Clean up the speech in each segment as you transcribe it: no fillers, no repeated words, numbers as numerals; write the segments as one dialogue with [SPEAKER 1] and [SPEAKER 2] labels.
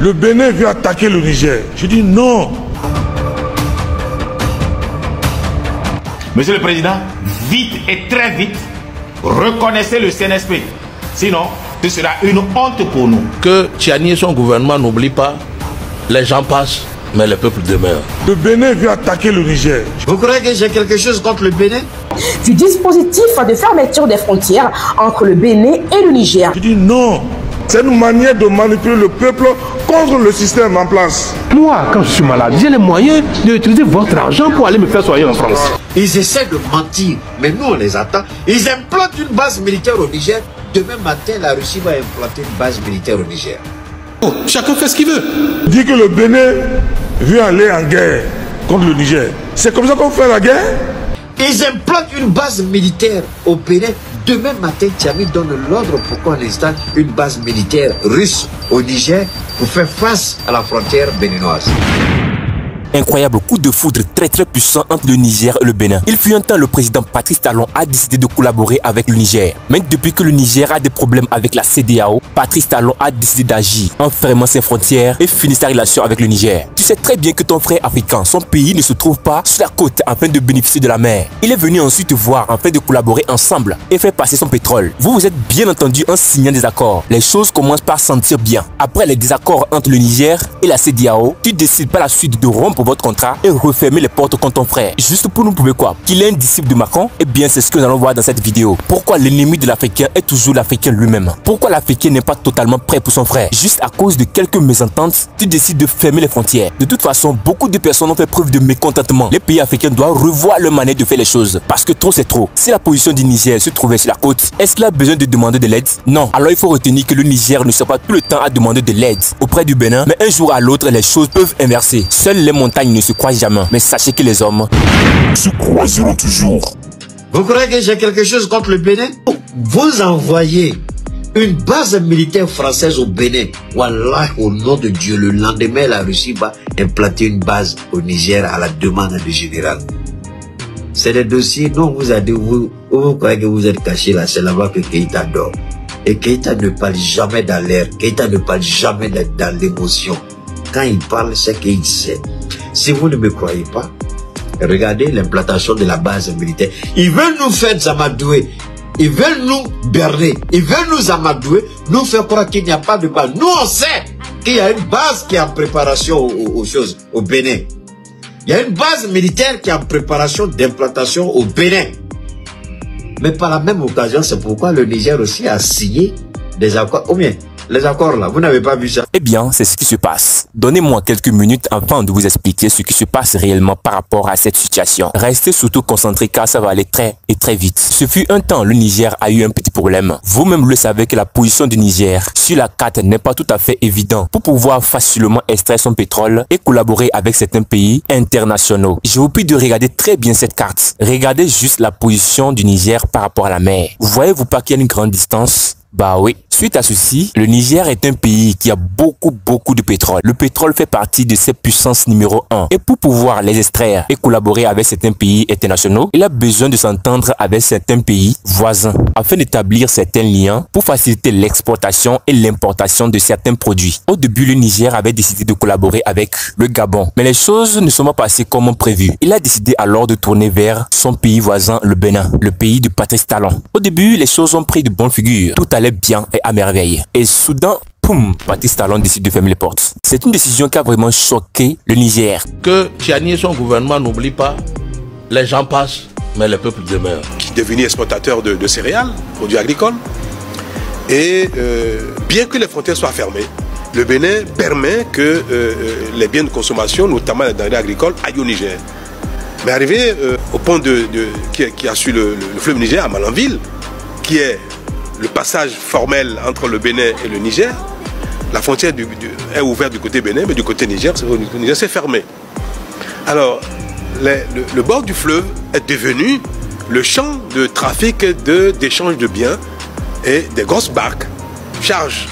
[SPEAKER 1] Le Bénin veut attaquer le Niger. Je dis non.
[SPEAKER 2] Monsieur le Président, vite et très vite, reconnaissez le CNSP. Sinon, ce sera une honte pour nous.
[SPEAKER 3] Que Tiani et son gouvernement n'oublient pas, les gens passent, mais le peuple demeure.
[SPEAKER 1] Le Bénin veut attaquer le Niger.
[SPEAKER 4] Vous croyez que j'ai quelque chose contre le Bénin?
[SPEAKER 5] Du dispositif de fermeture des frontières entre le Bénin et le Niger.
[SPEAKER 1] Je dis non. C'est une manière de manipuler le peuple contre le système en place.
[SPEAKER 6] Moi, quand je suis malade, j'ai les moyens d'utiliser votre argent pour aller me faire soigner en France.
[SPEAKER 4] Ils essaient de mentir, mais nous on les attend. Ils implantent une base militaire au Niger. Demain matin, la Russie va implanter une base militaire au Niger.
[SPEAKER 6] Oh, chacun fait ce qu'il veut.
[SPEAKER 1] Dit que le Bénin veut aller en guerre contre le Niger. C'est comme ça qu'on fait la guerre?
[SPEAKER 4] Ils implantent une base militaire au Bénin. Demain matin, Tiami donne l'ordre pour qu'on installe une base militaire russe au Niger pour faire face à la frontière béninoise.
[SPEAKER 7] Incroyable coup de foudre très puissant entre le Niger et le Bénin. Il fut un temps, le président Patrice Talon a décidé de collaborer avec le Niger. Mais depuis que le Niger a des problèmes avec la CEDEAO, Patrice Talon a décidé d'agir en fermant ses frontières et finir sa relation avec le Niger. Tu sais très bien que ton frère africain, son pays ne se trouve pas sur la côte afin de bénéficier de la mer. Il est venu ensuite voir afin de collaborer ensemble et faire passer son pétrole. Vous êtes bien entendu en signant des accords. Les choses commencent par sentir bien. Après les désaccords entre le Niger et la CEDEAO, tu décides par la suite de rompre votre contrat et refermer les portes contre ton frère. Juste pour nous prouver quoi? Qu'il est un disciple de Macron? Eh bien, c'est ce que nous allons voir dans cette vidéo. Pourquoi l'ennemi de l'Africain est toujours l'Africain lui-même? Pourquoi l'Africain n'est pas totalement prêt pour son frère? Juste à cause de quelques mésententes, tu décides de fermer les frontières. De toute façon, beaucoup de personnes ont fait preuve de mécontentement. Les pays africains doivent revoir leur manière de faire les choses. Parce que trop c'est trop. Si la position du Niger se trouvait sur la côte, est-ce qu'il a besoin de demander de l'aide? Non. Alors il faut retenir que le Niger ne sera pas tout le temps à demander de l'aide auprès du Bénin, mais un jour à l'autre, les choses peuvent inverser. Seules les montagnes ne se croisent jamais. Mais sachez que les hommes
[SPEAKER 1] se croiseront toujours.
[SPEAKER 4] Vous croyez que j'ai quelque chose contre le Bénin? Vous envoyez une base militaire française au Bénin. Wallah, au nom de Dieu, le lendemain, la Russie va implanter une base au Niger à la demande du général. C'est des dossiers dont vous avez dit, vous croyez que vous êtes caché là, c'est là-bas que Keïta dort. Et Keïta ne parle jamais dans l'air. Keïta ne parle jamais dans l'émotion. Quand il parle, c'est qu'il sait. Si vous ne me croyez pas, regardez l'implantation de la base militaire. Ils veulent nous faire amadouer. Ils veulent nous berner. Ils veulent nous amadouer, nous faire croire qu'il n'y a pas de base. Nous, on sait qu'il y a une base qui est en préparation aux choses, au Bénin. Il y a une base militaire qui est en préparation d'implantation au Bénin. Mais par la même occasion, c'est pourquoi le Niger aussi a signé des accords. Ou bien, les accords là, vous n'avez pas vu ça?
[SPEAKER 7] Eh bien, c'est ce qui se passe. Donnez-moi quelques minutes avant de vous expliquer ce qui se passe réellement par rapport à cette situation. Restez surtout concentrés car ça va aller très vite. Ce fut un temps, le Niger a eu un petit problème. Vous-même le savez que la position du Niger sur la carte n'est pas tout à fait évidente pour pouvoir facilement extraire son pétrole et collaborer avec certains pays internationaux. Je vous prie de regarder très bien cette carte. Regardez juste la position du Niger par rapport à la mer. Voyez-vous pas qu'il y a une grande distance? Bah oui. Suite à ceci, le Niger est un pays qui a beaucoup de pétrole. Le pétrole fait partie de ses puissances numéro 1. Et pour pouvoir les extraire et collaborer avec certains pays internationaux, il a besoin de s'entendre avec certains pays voisins afin d'établir certains liens pour faciliter l'exportation et l'importation de certains produits. Au début, le Niger avait décidé de collaborer avec le Gabon. Mais les choses ne sont pas passées comme prévu. Il a décidé alors de tourner vers son pays voisin, le Bénin, le pays de Patrice Talon. Au début, les choses ont pris de bonnes figures. Tout allait bien et à merveille. Et soudain, poum, Patrice Talon décide de fermer les portes. C'est une décision qui a vraiment choqué le Niger.
[SPEAKER 3] Que Tiani et son gouvernement n'oublient pas, les gens passent, mais le peuple demeure.
[SPEAKER 8] Qui est devenu exportateur de céréales, produits agricoles. Et bien que les frontières soient fermées, le Bénin permet que les biens de consommation, notamment les denrées agricoles, aillent au Niger. Mais arrivé au pont qui a su le fleuve Niger, à Malanville, qui est le passage formel entre le Bénin et le Niger, la frontière est ouverte du côté Bénin, mais du côté Niger, c'est fermé. Alors, le bord du fleuve est devenu le champ de trafic d'échange de biens, et des grosses barques chargent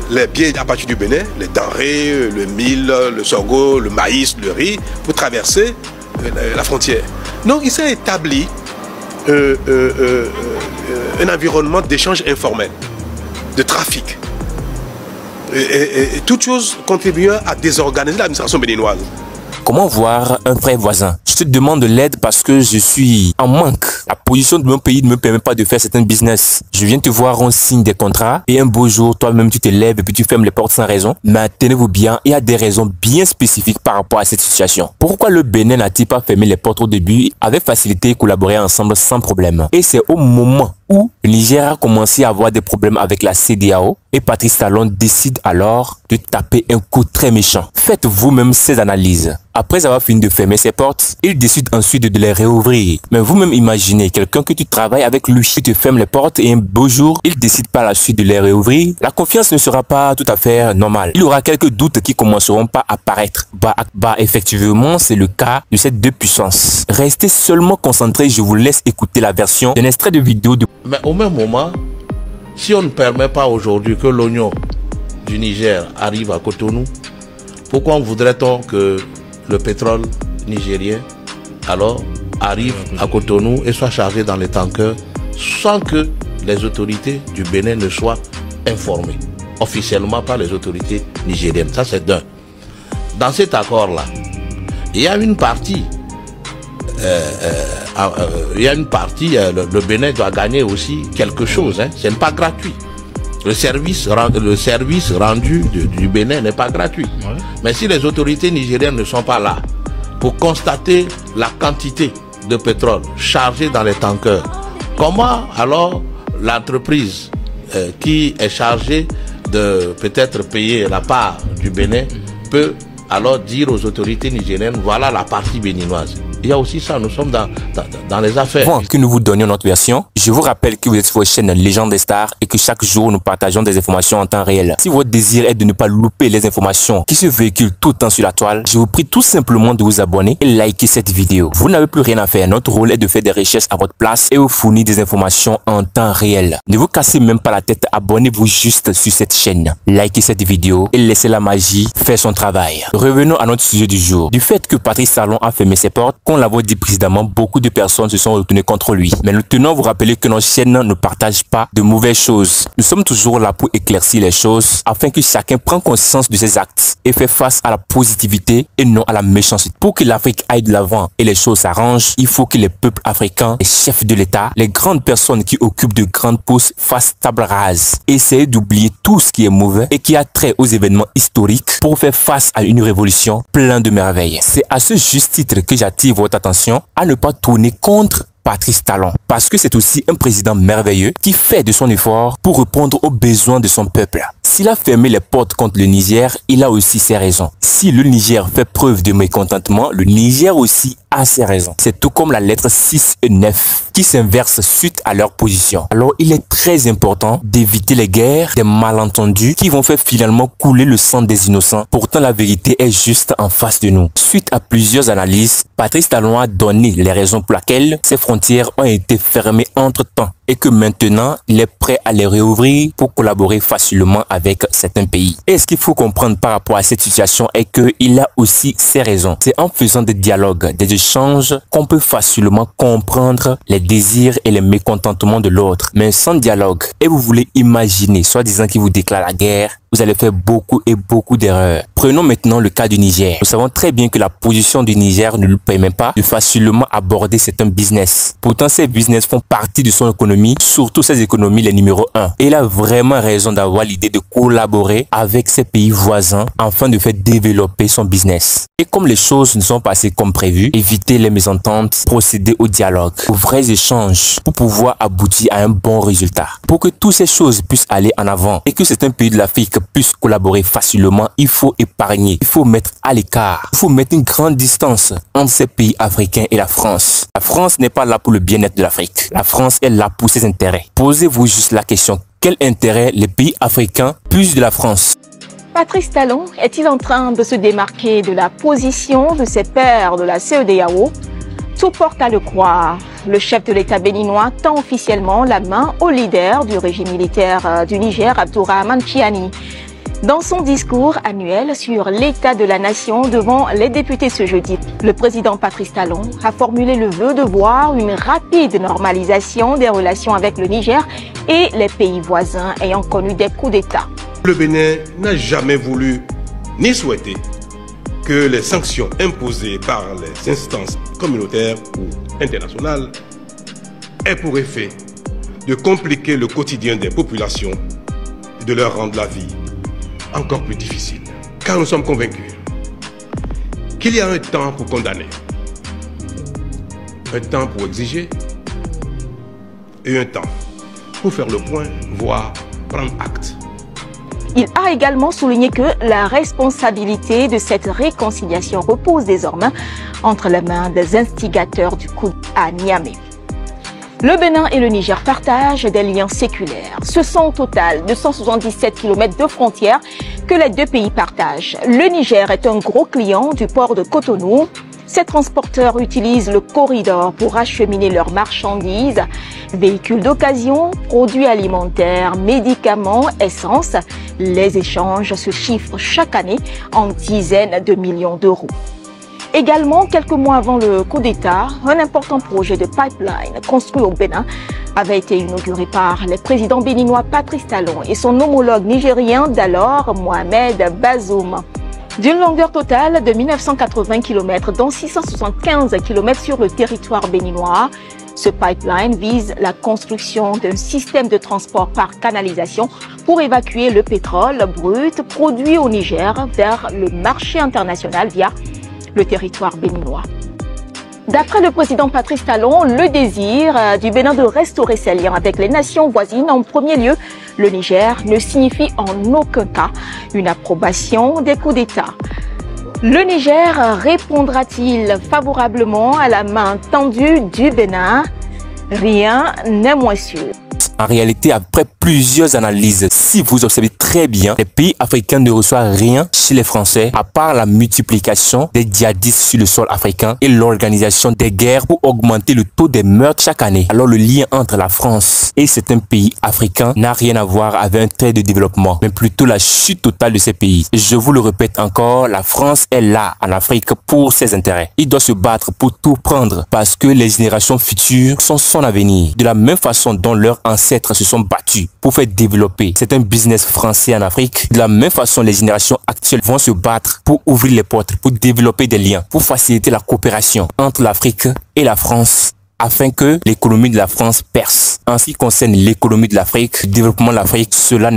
[SPEAKER 8] les biens à partir du Bénin, les denrées, le mil, le sorgho, le maïs, le riz, pour traverser la frontière. Donc, il s'est établi un environnement d'échange informel, de trafic. toute chose contribuant à désorganiser l'administration béninoise.
[SPEAKER 7] Comment voir un frère voisin? Je te demande de l'aide parce que je suis en manque. La position de mon pays ne me permet pas de faire certains business. Je viens te voir, on signe des contrats et un beau jour, toi-même tu te lèves et puis tu fermes les portes sans raison. Mais tenez-vous bien, il y a des raisons bien spécifiques par rapport à cette situation. Pourquoi le Bénin n'a-t-il pas fermé les portes au début avec facilité et collaboré ensemble sans problème? Et c'est au moment où le Niger a commencé à avoir des problèmes avec la CEDEAO et Patrice Talon décide alors de taper un coup très méchant. Faites vous-même ces analyses. Après avoir fini de fermer ses portes, il décide ensuite de les réouvrir. Mais vous-même imaginez quelqu'un que tu travailles avec lui, qui te ferme les portes et un beau jour, il décide par la suite de les réouvrir. La confiance ne sera pas tout à fait normale. Il y aura quelques doutes qui commenceront par apparaître. Effectivement, c'est le cas de ces deux puissances. Restez seulement concentrés, je vous laisse écouter la version d'un extrait de vidéo de...
[SPEAKER 3] Mais au même moment, si on ne permet pas aujourd'hui que l'oignon du Niger arrive à Cotonou, pourquoi voudrait-on que le pétrole nigérien alors arrive à Cotonou et soit chargé dans les tankers sans que les autorités du Bénin ne soient informées officiellement par les autorités nigériennes? Ça, c'est d'un. Dans cet accord-là, il y a une partie, le Bénin doit gagner aussi quelque chose. Hein. Ce n'est pas gratuit. Le service rendu du Bénin n'est pas gratuit. Ouais. Mais si les autorités nigériennes ne sont pas là pour constater la quantité de pétrole chargée dans les tankers, comment alors l'entreprise qui est chargée de peut-être payer la part du Bénin peut alors dire aux autorités nigériennes, voilà la partie béninoise? Il y a aussi ça, nous sommes dans les affaires.
[SPEAKER 7] Avant que nous vous donnions notre version, je vous rappelle que vous êtes sur votre chaîne Légende des Stars et que chaque jour nous partageons des informations en temps réel. Si votre désir est de ne pas louper les informations qui se véhiculent tout le temps sur la toile, je vous prie tout simplement de vous abonner et liker cette vidéo. Vous n'avez plus rien à faire, notre rôle est de faire des recherches à votre place et vous fournir des informations en temps réel. Ne vous cassez même pas la tête, abonnez-vous juste sur cette chaîne. Likez cette vidéo et laissez la magie faire son travail. Revenons à notre sujet du jour. Du fait que Patrice Talon a fermé ses portes, qu'on l'avait dit précédemment, beaucoup de personnes se sont retournées contre lui. Mais nous tenons à vous rappeler que notre chaîne ne partage pas de mauvaises choses. Nous sommes toujours là pour éclaircir les choses afin que chacun prenne conscience de ses actes et fait face à la positivité et non à la méchanceté. Pour que l'Afrique aille de l'avant et les choses s'arrangent, il faut que les peuples africains, les chefs de l'État, les grandes personnes qui occupent de grandes postes fassent table rase. Essayez d'oublier tout ce qui est mauvais et qui a trait aux événements historiques pour faire face à une révolution pleine de merveilles. C'est à ce juste titre que j'attire votre attention à ne pas tourner contre Patrice Talon, parce que c'est aussi un président merveilleux qui fait de son effort pour répondre aux besoins de son peuple. S'il a fermé les portes contre le Niger, il a aussi ses raisons. Si le Niger fait preuve de mécontentement, le Niger aussi a ses raisons. C'est tout comme la lettre 6 et 9 qui s'inversent suite à leur position. Alors il est très important d'éviter les guerres, des malentendus qui vont faire finalement couler le sang des innocents. Pourtant la vérité est juste en face de nous. Suite à plusieurs analyses, Patrice Talon a donné les raisons pour lesquelles ces frontières ont été fermées entre-temps et que maintenant il est prêt à les réouvrir pour collaborer facilement avec certains pays. Et ce qu'il faut comprendre par rapport à cette situation est qu'il a aussi ses raisons. C'est en faisant des dialogues, des échanges qu'on peut facilement comprendre les désirs et les mécontentements de l'autre. Mais sans dialogue, et vous voulez imaginer, soi-disant qu'il vous déclare la guerre, vous allez faire beaucoup et beaucoup d'erreurs. Prenons maintenant le cas du Niger. Nous savons très bien que la position du Niger ne lui permet pas de facilement aborder certains business. Pourtant, ces business font partie de son économie, surtout ces économies les numéro 1. Et il a vraiment raison d'avoir l'idée de collaborer avec ses pays voisins afin de faire développer son business. Et comme les choses ne sont pas passées comme prévu, éviter les mésententes, procéder au dialogue, aux vrais échanges pour pouvoir aboutir à un bon résultat. Pour que toutes ces choses puissent aller en avant et que certains pays de l'Afrique puissent collaborer facilement, il faut épargner, il faut mettre à l'écart, il faut mettre une grande distance entre ces pays africains et la France. La France n'est pas là pour le bien-être de l'Afrique. La France est là pour ses intérêts. Posez-vous juste la question, quel intérêt les pays africains puissent de la France?
[SPEAKER 5] Patrice Talon est-il en train de se démarquer de la position de ses pairs de la CEDEAO? Tout porte à le croire. Le chef de l'État béninois tend officiellement la main au leader du régime militaire du Niger, Abdourahmane Tiani. Dans son discours annuel sur l'état de la nation devant les députés ce jeudi, le président Patrice Talon a formulé le vœu de voir une rapide normalisation des relations avec le Niger et les pays voisins ayant connu des coups d'État.
[SPEAKER 8] Le Bénin n'a jamais voulu ni souhaité que les sanctions imposées par les instances communautaires ou internationales aient pour effet de compliquer le quotidien des populations et de leur rendre la vie encore plus difficile. Car nous sommes convaincus qu'il y a un temps pour condamner, un temps pour exiger et un temps pour faire le point, voire prendre acte.
[SPEAKER 5] Il a également souligné que la responsabilité de cette réconciliation repose désormais entre les mains des instigateurs du coup à Niamey. Le Bénin et le Niger partagent des liens séculaires. Ce sont au total 277 km de frontières que les deux pays partagent. Le Niger est un gros client du port de Cotonou. Ces transporteurs utilisent le corridor pour acheminer leurs marchandises, véhicules d'occasion, produits alimentaires, médicaments, essence. Les échanges se chiffrent chaque année en dizaines de millions d'euros. Également, quelques mois avant le coup d'État, un important projet de pipeline construit au Bénin avait été inauguré par les présidents béninois Patrice Talon et son homologue nigérien d'alors, Mohamed Bazoum. D'une longueur totale de 1980 km, dont 675 km sur le territoire béninois, ce pipeline vise la construction d'un système de transport par canalisation pour évacuer le pétrole brut produit au Niger vers le marché international via le territoire béninois. D'après le président Patrice Talon, le désir du Bénin de restaurer ses liens avec les nations voisines, en premier lieu le Niger, ne signifie en aucun cas une approbation des coups d'État. Le Niger répondra-t-il favorablement à la main tendue du Bénin? Rien n'est moins sûr.
[SPEAKER 7] En réalité, après plusieurs analyses, si vous observez très bien, les pays africains ne reçoivent rien chez les Français à part la multiplication des djihadistes sur le sol africain et l'organisation des guerres pour augmenter le taux des meurtres chaque année. Alors le lien entre la France et certains pays africains n'a rien à voir avec un trait de développement, mais plutôt la chute totale de ces pays. Et je vous le répète encore, la France est là en Afrique pour ses intérêts. Il doit se battre pour tout prendre parce que les générations futures sont son avenir. De la même façon dont leurs ancêtres se sont battus pour faire développer certains business français en Afrique, de la même façon les générations actuelles vont se battre pour ouvrir les portes, pour développer des liens, pour faciliter la coopération entre l'Afrique et la France, afin que l'économie de la France perce. En ce qui concerne l'économie de l'Afrique, le développement de l'Afrique, cela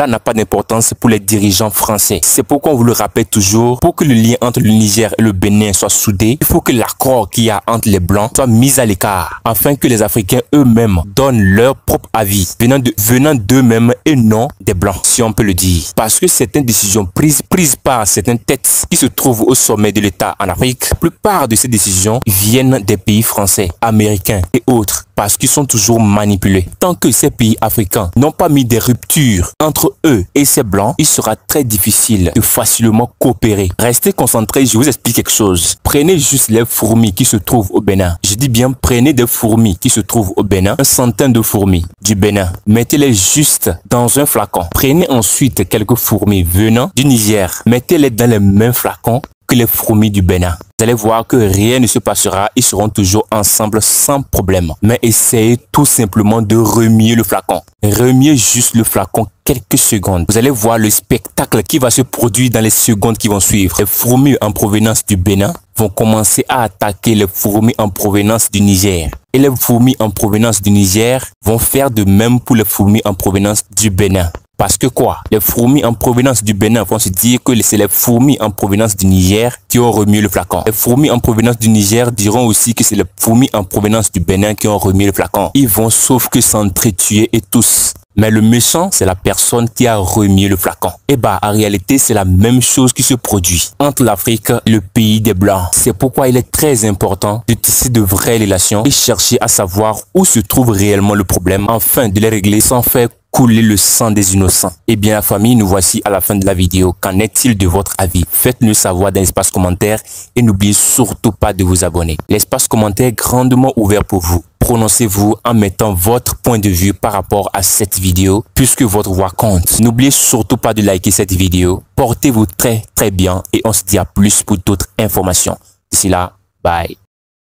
[SPEAKER 7] n'a pas d'importance pour les dirigeants français. C'est pourquoi on vous le rappelle toujours, pour que le lien entre le Niger et le Bénin soit soudé, il faut que l'accord qu'il y a entre les Blancs soit mis à l'écart, afin que les Africains eux-mêmes donnent leur propre avis, venant d'eux-mêmes et non des Blancs, si on peut le dire. Parce que certaines décisions prises par certaines têtes qui se trouvent au sommet de l'État en Afrique, la plupart de ces décisions viennent des pays français, américains et autres, parce qu'ils sont toujours manipulés. Tant que ces pays africains n'ont pas mis des ruptures entre eux et ces blancs, il sera très difficile de facilement coopérer. Restez concentrés, je vous explique quelque chose. Prenez juste les fourmis qui se trouvent au Bénin. Je dis bien, prenez des fourmis qui se trouvent au Bénin, un centaine de fourmis du Bénin. Mettez-les juste dans un flacon. Prenez ensuite quelques fourmis venant du Niger. Mettez-les dans les mêmes flacons que les fourmis du Bénin. Vous allez voir que rien ne se passera, ils seront toujours ensemble sans problème. Mais essayez tout simplement de remuer le flacon. Remuez juste le flacon quelques secondes. Vous allez voir le spectacle qui va se produire dans les secondes qui vont suivre. Les fourmis en provenance du Bénin vont commencer à attaquer les fourmis en provenance du Niger. Et les fourmis en provenance du Niger vont faire de même pour les fourmis en provenance du Bénin. Parce que quoi? Les fourmis en provenance du Bénin vont se dire que c'est les fourmis en provenance du Niger qui ont remué le flacon. Les fourmis en provenance du Niger diront aussi que c'est les fourmis en provenance du Bénin qui ont remué le flacon. Ils vont sauf que s'entretuer et tous. Mais le méchant, c'est la personne qui a remué le flacon. Et bah, en réalité, c'est la même chose qui se produit entre l'Afrique et le pays des Blancs. C'est pourquoi il est très important de tisser de vraies relations et chercher à savoir où se trouve réellement le problème afin de les régler sans faire couler le sang des innocents. Eh bien la famille, nous voici à la fin de la vidéo. Qu'en est-il de votre avis? Faites-le savoir dans l'espace commentaire et n'oubliez surtout pas de vous abonner. L'espace commentaire est grandement ouvert pour vous. Prononcez-vous en mettant votre point de vue par rapport à cette vidéo puisque votre voix compte. N'oubliez surtout pas de liker cette vidéo. Portez-vous très bien et on se dit à plus pour d'autres informations. D'ici là, bye.